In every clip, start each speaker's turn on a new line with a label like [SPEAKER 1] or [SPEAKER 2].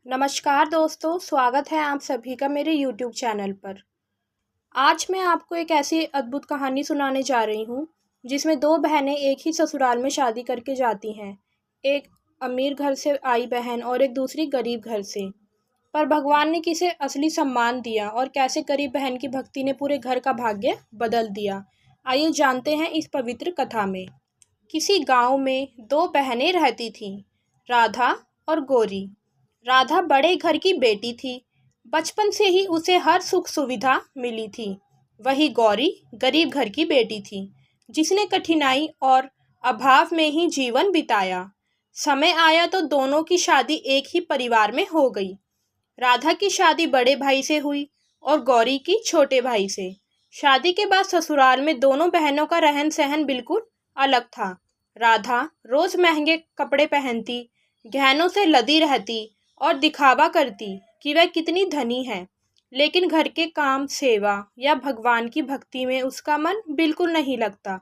[SPEAKER 1] नमस्कार दोस्तों, स्वागत है आप सभी का मेरे YouTube चैनल पर। आज मैं आपको एक ऐसी अद्भुत कहानी सुनाने जा रही हूँ जिसमें दो बहनें एक ही ससुराल में शादी करके जाती हैं। एक अमीर घर से आई बहन और एक दूसरी गरीब घर से। पर भगवान ने किसे असली सम्मान दिया और कैसे गरीब बहन की भक्ति ने पूरे घर का भाग्य बदल दिया। आइए जानते हैं इस पवित्र कथा में। किसी गांव में दो बहनें रहती थीं, राधा और गौरी। राधा बड़े घर की बेटी थी। बचपन से ही उसे हर सुख सुविधा मिली थी। वही गौरी गरीब घर की बेटी थी, जिसने कठिनाई और अभाव में ही जीवन बिताया। समय आया तो दोनों की शादी एक ही परिवार में हो गई। राधा की शादी बड़े भाई से हुई और गौरी की छोटे भाई से। शादी के बाद ससुराल में दोनों बहनों का रहन सहन बिल्कुल अलग था। राधा रोज महंगे कपड़े पहनती, गहनों से लदी रहती और दिखावा करती कि वह कितनी धनी है, लेकिन घर के काम, सेवा या भगवान की भक्ति में उसका मन बिल्कुल नहीं लगता।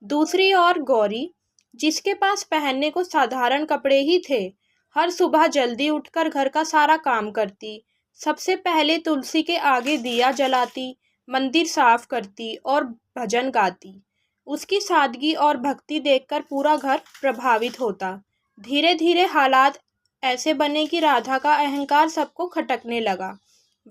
[SPEAKER 1] दूसरी ओर गौरी, जिसके पास पहनने को साधारण कपड़े ही थे, हर सुबह जल्दी उठकर घर का सारा काम करती। सबसे पहले तुलसी के आगे दिया जलाती, मंदिर साफ करती और भजन गाती। उसकी सादगी और भक्ति देखकर पूरा घर प्रभावित होता। धीरे धीरे हालात ऐसे बने कि राधा का अहंकार सबको खटकने लगा।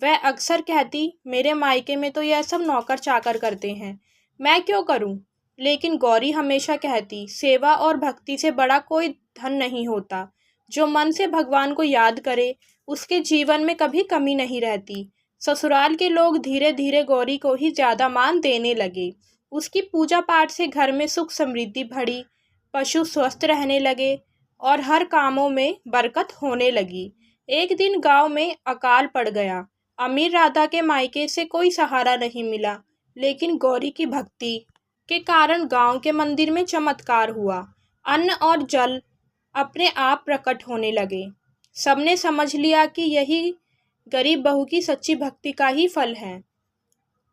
[SPEAKER 1] वह अक्सर कहती, मेरे मायके में तो यह सब नौकर चाकर करते हैं, मैं क्यों करूं? लेकिन गौरी हमेशा कहती, सेवा और भक्ति से बड़ा कोई धन नहीं होता। जो मन से भगवान को याद करे, उसके जीवन में कभी कमी नहीं रहती। ससुराल के लोग धीरे धीरे गौरी को ही ज्यादा मान देने लगे। उसकी पूजा पाठ से घर में सुख समृद्धि बढ़ी, पशु स्वस्थ रहने लगे और हर कामों में बरकत होने लगी। एक दिन गांव में अकाल पड़ गया। अमीर राधा के मायके से कोई सहारा नहीं मिला, लेकिन गौरी की भक्ति के कारण गांव के मंदिर में चमत्कार हुआ। अन्न और जल अपने आप प्रकट होने लगे। सबने समझ लिया कि यही गरीब बहू की सच्ची भक्ति का ही फल है।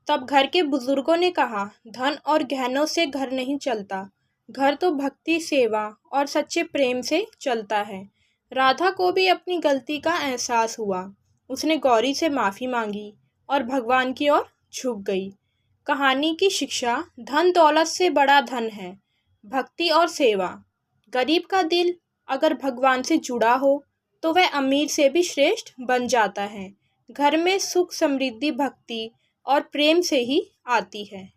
[SPEAKER 1] तब घर के बुजुर्गों ने कहा, धन और गहनों से घर नहीं चलता, घर तो भक्ति, सेवा और सच्चे प्रेम से चलता है। राधा को भी अपनी गलती का एहसास हुआ। उसने गौरी से माफ़ी मांगी और भगवान की ओर झुक गई। कहानी की शिक्षा, धन दौलत से बड़ा धन है भक्ति और सेवा। गरीब का दिल अगर भगवान से जुड़ा हो तो वह अमीर से भी श्रेष्ठ बन जाता है। घर में सुख समृद्धि भक्ति और प्रेम से ही आती है।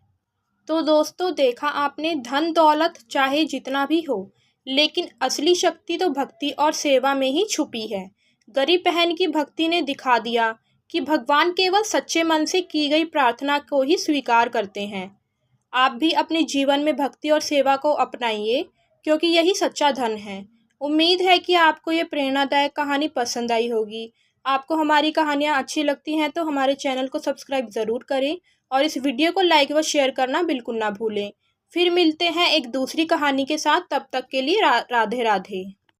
[SPEAKER 1] तो दोस्तों, देखा आपने, धन दौलत चाहे जितना भी हो, लेकिन असली शक्ति तो भक्ति और सेवा में ही छुपी है। गरीब बहन की भक्ति ने दिखा दिया कि भगवान केवल सच्चे मन से की गई प्रार्थना को ही स्वीकार करते हैं। आप भी अपने जीवन में भक्ति और सेवा को अपनाइए, क्योंकि यही सच्चा धन है। उम्मीद है कि आपको ये प्रेरणादायक कहानी पसंद आई होगी। आपको हमारी कहानियाँ अच्छी लगती हैं तो हमारे चैनल को सब्सक्राइब ज़रूर करें और इस वीडियो को लाइक व शेयर करना बिल्कुल ना भूलें। फिर मिलते हैं एक दूसरी कहानी के साथ। तब तक के लिए राधे राधे।